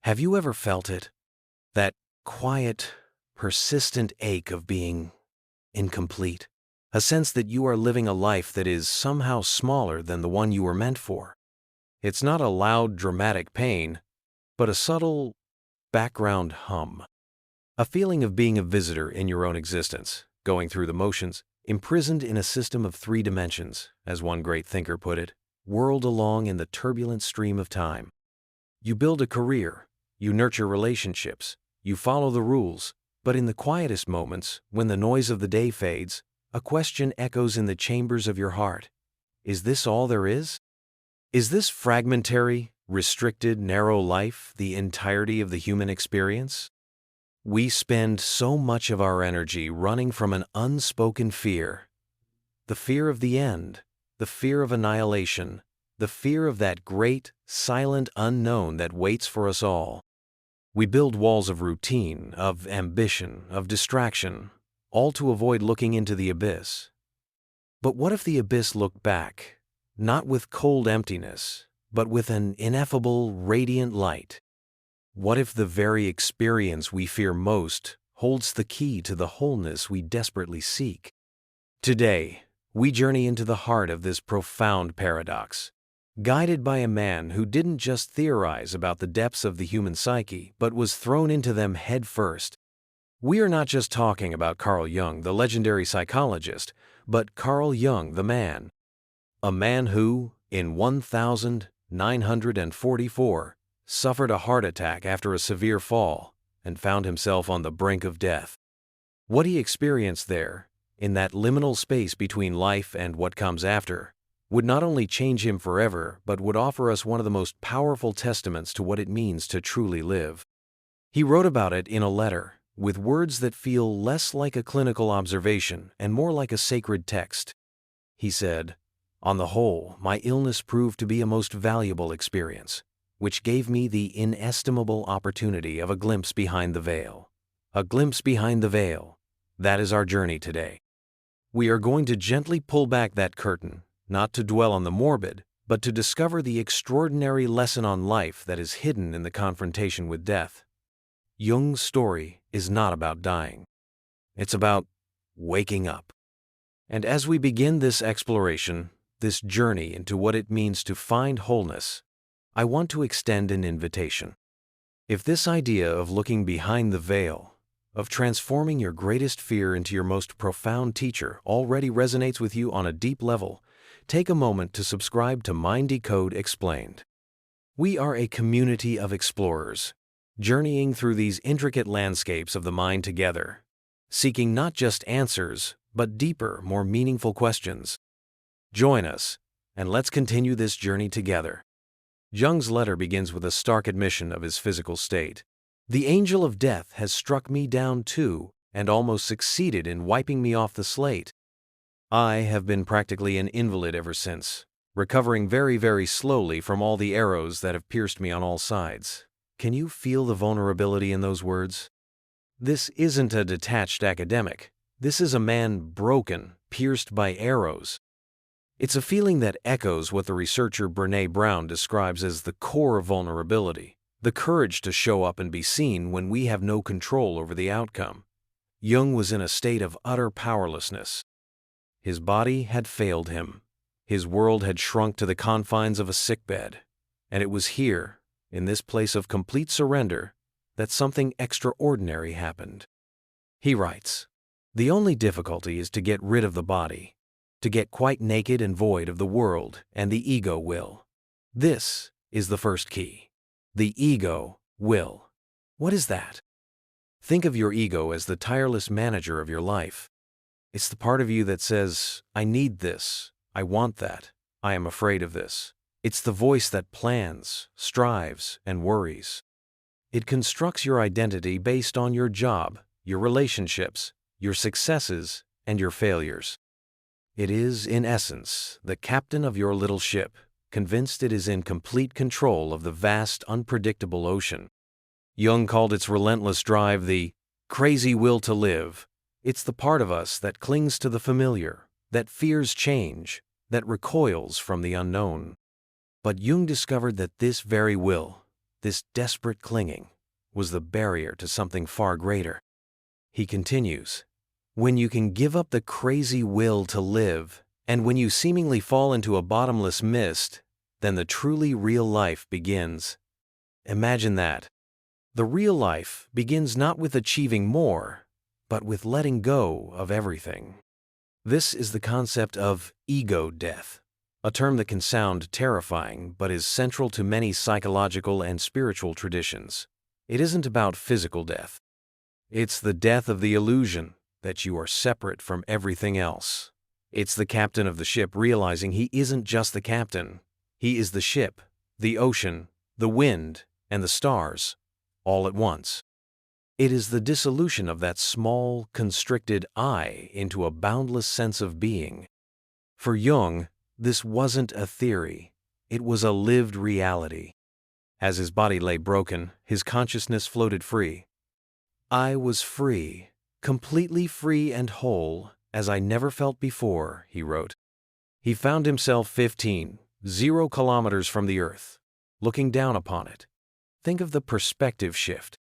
Have you ever felt it? That quiet, persistent ache of being incomplete? A sense that you are living a life that is somehow smaller than the one you were meant for. It's not a loud, dramatic pain, but a subtle background hum. A feeling of being a visitor in your own existence, going through the motions, imprisoned in a system of 3 dimensions, as one great thinker put it, whirled along in the turbulent stream of time. You build a career, you nurture relationships, you follow the rules, but in the quietest moments, when the noise of the day fades, a question echoes in the chambers of your heart. Is this all there is? Is this fragmentary, restricted, narrow life the entirety of the human experience? We spend so much of our energy running from an unspoken fear. The fear of the end, the fear of annihilation, the fear of that great, silent unknown that waits for us all. We build walls of routine, of ambition, of distraction, all to avoid looking into the abyss. But what if the abyss looked back, not with cold emptiness, but with an ineffable, radiant light? What if the very experience we fear most holds the key to the wholeness we desperately seek? Today, we journey into the heart of this profound paradox, guided by a man who didn't just theorize about the depths of the human psyche, but was thrown into them head first. We are not just talking about Carl Jung, the legendary psychologist, but Carl Jung, the man. A man who, in 1944, suffered a heart attack after a severe fall and found himself on the brink of death. What he experienced there, in that liminal space between life and what comes after, would not only change him forever, but would offer us one of the most powerful testaments to what it means to truly live. He wrote about it in a letter, with words that feel less like a clinical observation and more like a sacred text. He said, "On the whole, my illness proved to be a most valuable experience, which gave me the inestimable opportunity of a glimpse behind the veil." A glimpse behind the veil. That is our journey today. We are going to gently pull back that curtain, not to dwell on the morbid, but to discover the extraordinary lesson on life that is hidden in the confrontation with death. Jung's story is not about dying. It's about waking up. And as we begin this exploration, this journey into what it means to find wholeness, I want to extend an invitation. If this idea of looking behind the veil, of transforming your greatest fear into your most profound teacher already resonates with you on a deep level, take a moment to subscribe to Decode Explained. We are a community of explorers, journeying through these intricate landscapes of the mind together, seeking not just answers, but deeper, more meaningful questions. Join us, and let's continue this journey together. Jung's letter begins with a stark admission of his physical state. "The angel of death has struck me down too, and almost succeeded in wiping me off the slate. I have been practically an invalid ever since, recovering very, very slowly from all the arrows that have pierced me on all sides." Can you feel the vulnerability in those words? This isn't a detached academic. This is a man broken, pierced by arrows. It's a feeling that echoes what the researcher Brené Brown describes as the core of vulnerability, the courage to show up and be seen when we have no control over the outcome. Jung was in a state of utter powerlessness. His body had failed him. His world had shrunk to the confines of a sickbed. And it was here, in this place of complete surrender, that something extraordinary happened. He writes, "The only difficulty is to get rid of the body, to get quite naked and void of the world and the ego will. This is the first key. The ego will. What is that? Think of your ego as the tireless manager of your life. It's the part of you that says, I need this, I want that, I am afraid of this. It's the voice that plans, strives, and worries. It constructs your identity based on your job, your relationships, your successes, and your failures. It is, in essence, the captain of your little ship, convinced it is in complete control of the vast, unpredictable ocean. Jung called its relentless drive the crazy will to live. It's the part of us that clings to the familiar, that fears change, that recoils from the unknown. But Jung discovered that this very will, this desperate clinging, was the barrier to something far greater. He continues, "When you can give up the crazy will to live, and when you seemingly fall into a bottomless mist, then the truly real life begins." Imagine that. The real life begins not with achieving more, but with letting go of everything. This is the concept of ego death, a term that can sound terrifying but is central to many psychological and spiritual traditions. It isn't about physical death. It's the death of the illusion that you are separate from everything else. It's the captain of the ship realizing he isn't just the captain. He is the ship, the ocean, the wind, and the stars, all at once. It is the dissolution of that small, constricted I into a boundless sense of being. For Jung, this wasn't a theory. It was a lived reality. As his body lay broken, his consciousness floated free. "I was free, completely free and whole, as I never felt before," he wrote. He found himself 0 kilometers from the earth, looking down upon it. Think of the perspective shift.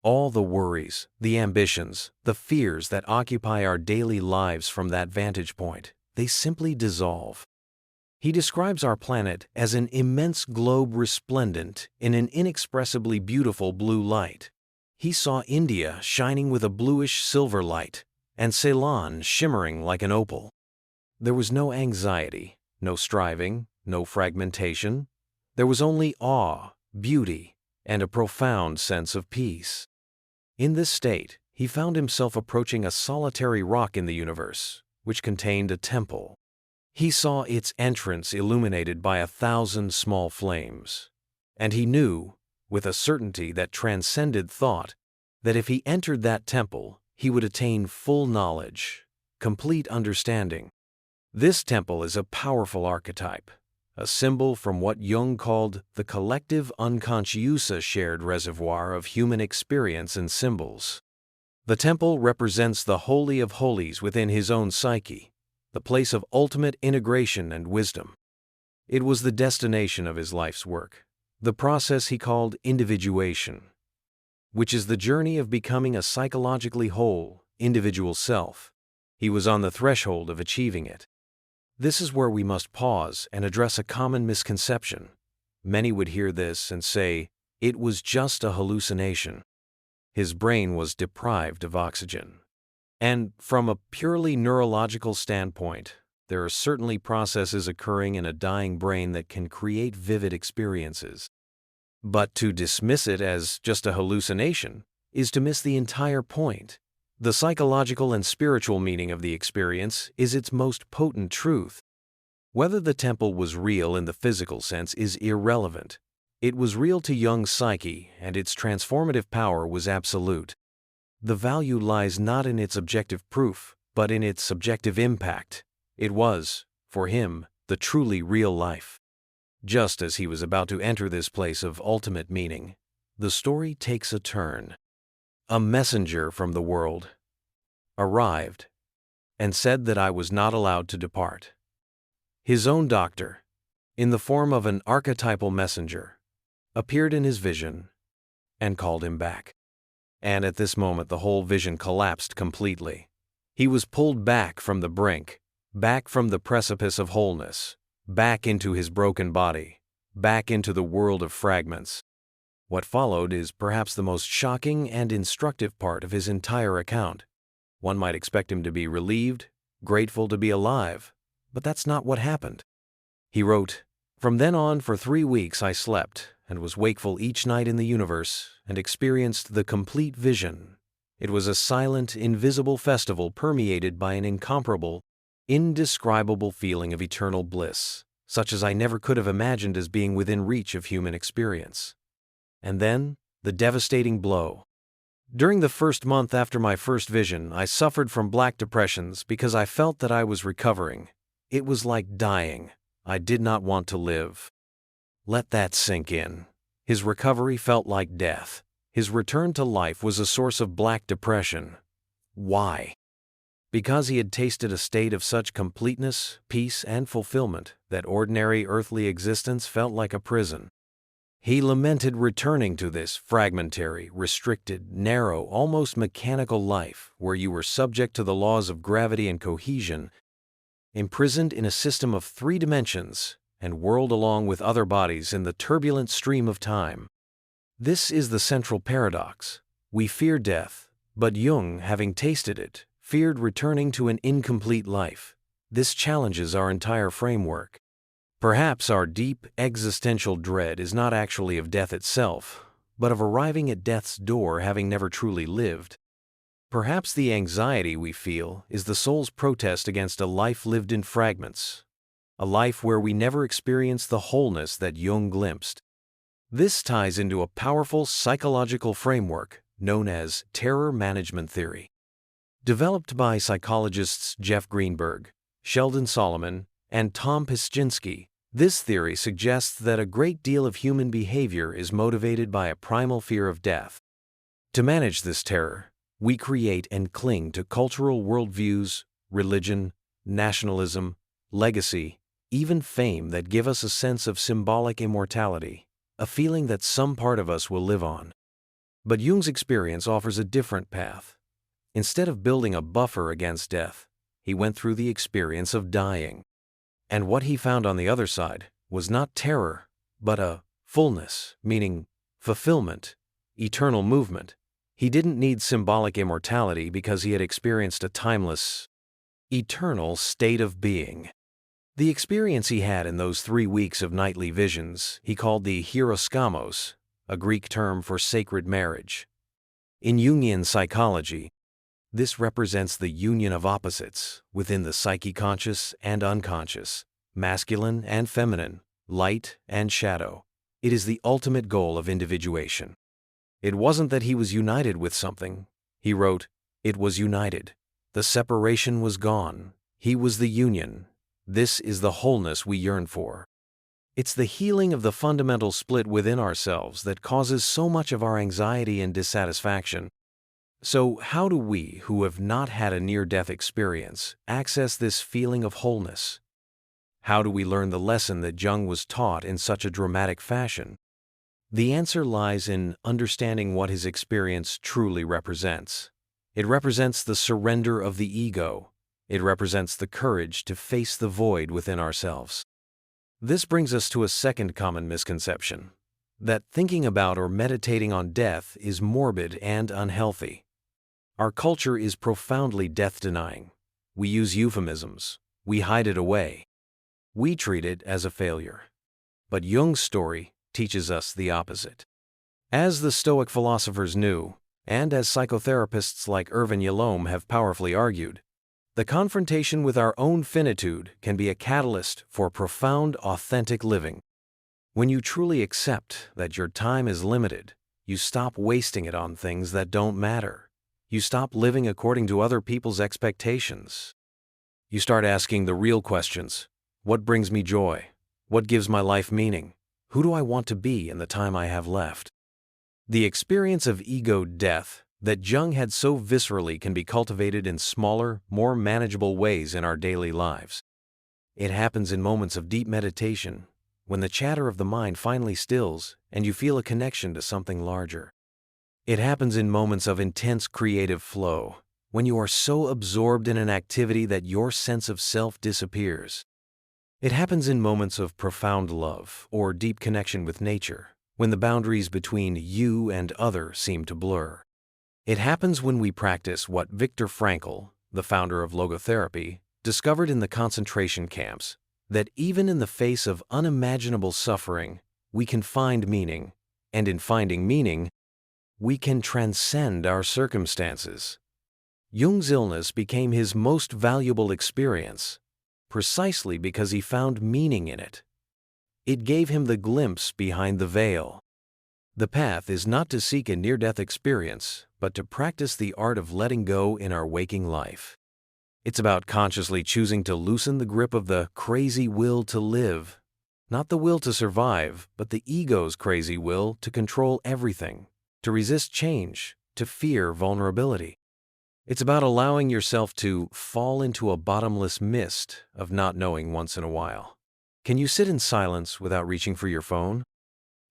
All the worries, the ambitions, the fears that occupy our daily lives from that vantage point, they simply dissolve. He describes our planet as an immense globe resplendent in an inexpressibly beautiful blue light. He saw India shining with a bluish silver light, and Ceylon shimmering like an opal. There was no anxiety, no striving, no fragmentation. There was only awe, beauty, and a profound sense of peace. In this state, he found himself approaching a solitary rock in the universe, which contained a temple. He saw its entrance illuminated by 1,000 small flames, and he knew, with a certainty that transcended thought, that if he entered that temple, he would attain full knowledge, complete understanding. This temple is a powerful archetype, a symbol from what Jung called the collective unconscious shared reservoir of human experience and symbols. The temple represents the holy of holies within his own psyche, the place of ultimate integration and wisdom. It was the destination of his life's work, the process he called individuation, which is the journey of becoming a psychologically whole, individual self. He was on the threshold of achieving it. This is where we must pause and address a common misconception. Many would hear this and say, it was just a hallucination. His brain was deprived of oxygen. And from a purely neurological standpoint, there are certainly processes occurring in a dying brain that can create vivid experiences. But to dismiss it as just a hallucination is to miss the entire point. The psychological and spiritual meaning of the experience is its most potent truth. Whether the temple was real in the physical sense is irrelevant. It was real to Jung's psyche, and its transformative power was absolute. The value lies not in its objective proof, but in its subjective impact. It was, for him, the truly real life. Just as he was about to enter this place of ultimate meaning, the story takes a turn. A messenger from the world arrived and said that I was not allowed to depart. His own doctor, in the form of an archetypal messenger, appeared in his vision and called him back. And at this moment the whole vision collapsed completely. He was pulled back from the brink, back from the precipice of wholeness, back into his broken body, back into the world of fragments. What followed is perhaps the most shocking and instructive part of his entire account. One might expect him to be relieved, grateful to be alive, but that's not what happened. He wrote, "From then on for 3 weeks I slept and was wakeful each night in the universe and experienced the complete vision. It was a silent, invisible festival permeated by an incomparable, indescribable feeling of eternal bliss, such as I never could have imagined as being within reach of human experience." And then, the devastating blow. During the first month after my first vision, I suffered from black depressions because I felt that I was recovering. It was like dying. I did not want to live. Let that sink in. His recovery felt like death. His return to life was a source of black depression. Why? Because he had tasted a state of such completeness, peace, and fulfillment that ordinary earthly existence felt like a prison. He lamented returning to this fragmentary, restricted, narrow, almost mechanical life where you were subject to the laws of gravity and cohesion, imprisoned in a system of 3 dimensions, and whirled along with other bodies in the turbulent stream of time. This is the central paradox. We fear death, but Jung, having tasted it, feared returning to an incomplete life. This challenges our entire framework. Perhaps our deep existential dread is not actually of death itself, but of arriving at death's door having never truly lived. Perhaps the anxiety we feel is the soul's protest against a life lived in fragments, a life where we never experience the wholeness that Jung glimpsed. This ties into a powerful psychological framework known as terror management theory. Developed by psychologists Jeff Greenberg, Sheldon Solomon, and Tom Pischinsky, this theory suggests that a great deal of human behavior is motivated by a primal fear of death. To manage this terror, we create and cling to cultural worldviews, religion, nationalism, legacy, even fame that give us a sense of symbolic immortality, a feeling that some part of us will live on. But Jung's experience offers a different path. Instead of building a buffer against death, he went through the experience of dying. And what he found on the other side was not terror, but a fullness, meaning fulfillment, eternal movement. He didn't need symbolic immortality because he had experienced a timeless, eternal state of being. The experience he had in those 3 weeks of nightly visions he called the hierosgamos, a Greek term for sacred marriage. In Jungian psychology, this represents the union of opposites within the psyche, conscious and unconscious, masculine and feminine, light and shadow. It is the ultimate goal of individuation. It wasn't that he was united with something. He wrote, "It was united. The separation was gone. He was the union. This is the wholeness we yearn for." It's the healing of the fundamental split within ourselves that causes so much of our anxiety and dissatisfaction. So how do we, who have not had a near-death experience, access this feeling of wholeness? How do we learn the lesson that Jung was taught in such a dramatic fashion? The answer lies in understanding what his experience truly represents. It represents the surrender of the ego. It represents the courage to face the void within ourselves. This brings us to a second common misconception, that thinking about or meditating on death is morbid and unhealthy. Our culture is profoundly death-denying. We use euphemisms. We hide it away. We treat it as a failure. But Jung's story teaches us the opposite. As the Stoic philosophers knew, and as psychotherapists like Irvin Yalom have powerfully argued, the confrontation with our own finitude can be a catalyst for profound, authentic living. When you truly accept that your time is limited, you stop wasting it on things that don't matter. You stop living according to other people's expectations. You start asking the real questions. What brings me joy? What gives my life meaning? Who do I want to be in the time I have left? The experience of ego death that Jung had so viscerally can be cultivated in smaller, more manageable ways in our daily lives. It happens in moments of deep meditation, when the chatter of the mind finally stills and you feel a connection to something larger. It happens in moments of intense creative flow, when you are so absorbed in an activity that your sense of self disappears. It happens in moments of profound love or deep connection with nature, when the boundaries between you and other seem to blur. It happens when we practice what Viktor Frankl, the founder of logotherapy, discovered in the concentration camps, that even in the face of unimaginable suffering, we can find meaning, and in finding meaning, we can transcend our circumstances. Jung's illness became his most valuable experience, precisely because he found meaning in it. It gave him the glimpse behind the veil. The path is not to seek a near-death experience, but to practice the art of letting go in our waking life. It's about consciously choosing to loosen the grip of the crazy will to live, not the will to survive, but the ego's crazy will to control everything, to resist change, to fear vulnerability. It's about allowing yourself to fall into a bottomless mist of not knowing once in a while. Can you sit in silence without reaching for your phone?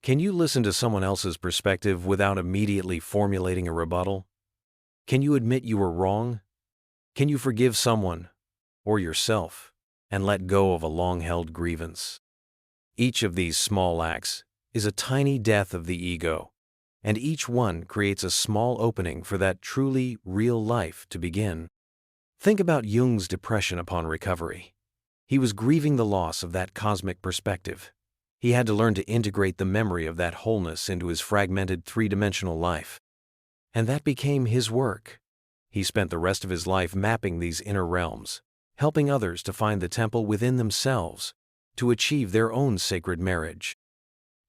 Can you listen to someone else's perspective without immediately formulating a rebuttal? Can you admit you were wrong? Can you forgive someone, or yourself, and let go of a long-held grievance? Each of these small acts is a tiny death of the ego, and each one creates a small opening for that truly real life to begin. Think about Jung's depression upon recovery. He was grieving the loss of that cosmic perspective. He had to learn to integrate the memory of that wholeness into his fragmented three-dimensional life. And that became his work. He spent the rest of his life mapping these inner realms, helping others to find the temple within themselves, to achieve their own sacred marriage.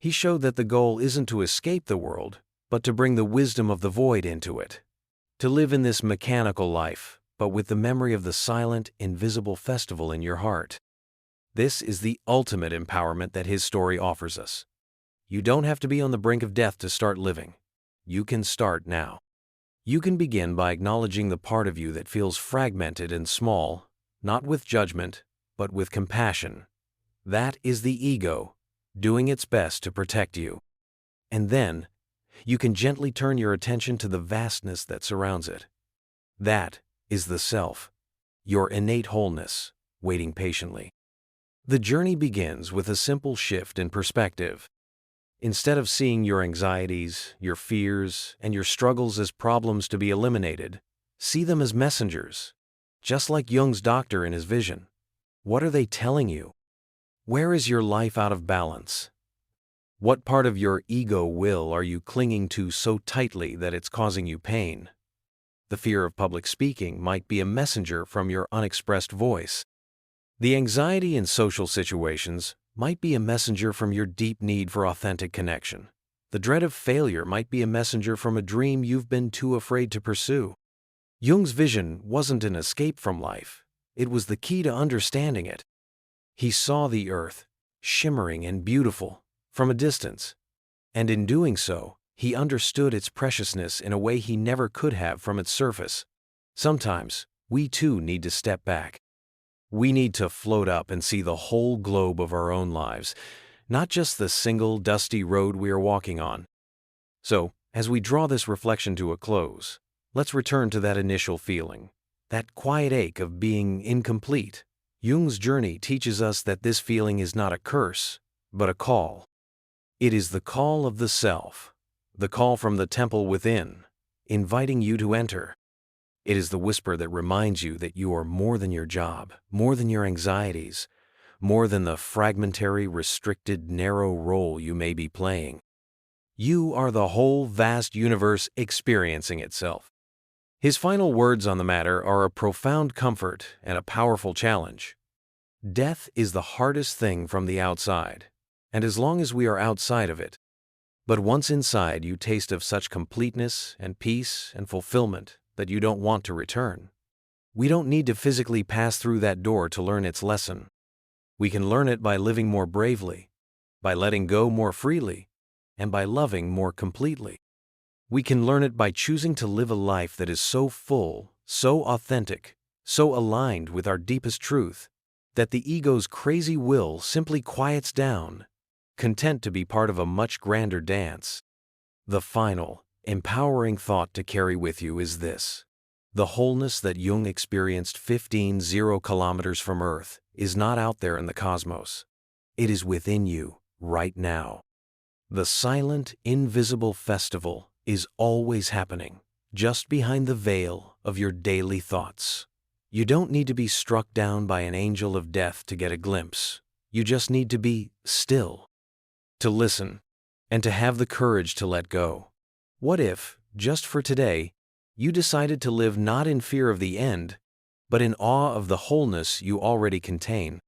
He showed that the goal isn't to escape the world, but to bring the wisdom of the void into it. To live in this mechanical life, but with the memory of the silent, invisible festival in your heart. This is the ultimate empowerment that his story offers us. You don't have to be on the brink of death to start living. You can start now. You can begin by acknowledging the part of you that feels fragmented and small, not with judgment, but with compassion. That is the ego, doing its best to protect you. And then, you can gently turn your attention to the vastness that surrounds it. That is the self, your innate wholeness, waiting patiently. The journey begins with a simple shift in perspective. Instead of seeing your anxieties, your fears, and your struggles as problems to be eliminated, see them as messengers. Just like Jung's doctor in his vision. What are they telling you? Where is your life out of balance? What part of your ego will are you clinging to so tightly that it's causing you pain? The fear of public speaking might be a messenger from your unexpressed voice. The anxiety in social situations might be a messenger from your deep need for authentic connection. The dread of failure might be a messenger from a dream you've been too afraid to pursue. Jung's vision wasn't an escape from life. It was the key to understanding it. He saw the earth, shimmering and beautiful, from a distance. And in doing so, he understood its preciousness in a way he never could have from its surface. Sometimes, we too need to step back. We need to float up and see the whole globe of our own lives, not just the single dusty road we are walking on. So, as we draw this reflection to a close, let's return to that initial feeling, that quiet ache of being incomplete. Jung's journey teaches us that this feeling is not a curse, but a call. It is the call of the self, the call from the temple within, inviting you to enter. It is the whisper that reminds you that you are more than your job, more than your anxieties, more than the fragmentary, restricted, narrow role you may be playing. You are the whole vast universe experiencing itself. His final words on the matter are a profound comfort and a powerful challenge. Death is the hardest thing from the outside, and as long as we are outside of it. But once inside, you taste of such completeness and peace and fulfillment that you don't want to return. We don't need to physically pass through that door to learn its lesson. We can learn it by living more bravely, by letting go more freely, and by loving more completely. We can learn it by choosing to live a life that is so full, so authentic, so aligned with our deepest truth, that the ego's crazy will simply quiets down, content to be part of a much grander dance. The final, empowering thought to carry with you is this. The wholeness that Jung experienced 15,000 kilometers from Earth is not out there in the cosmos. It is within you, right now. The silent, invisible festival is always happening, just behind the veil of your daily thoughts. You don't need to be struck down by an angel of death to get a glimpse. You just need to be still, to listen, and to have the courage to let go. What if, just for today, you decided to live not in fear of the end, but in awe of the wholeness you already contain?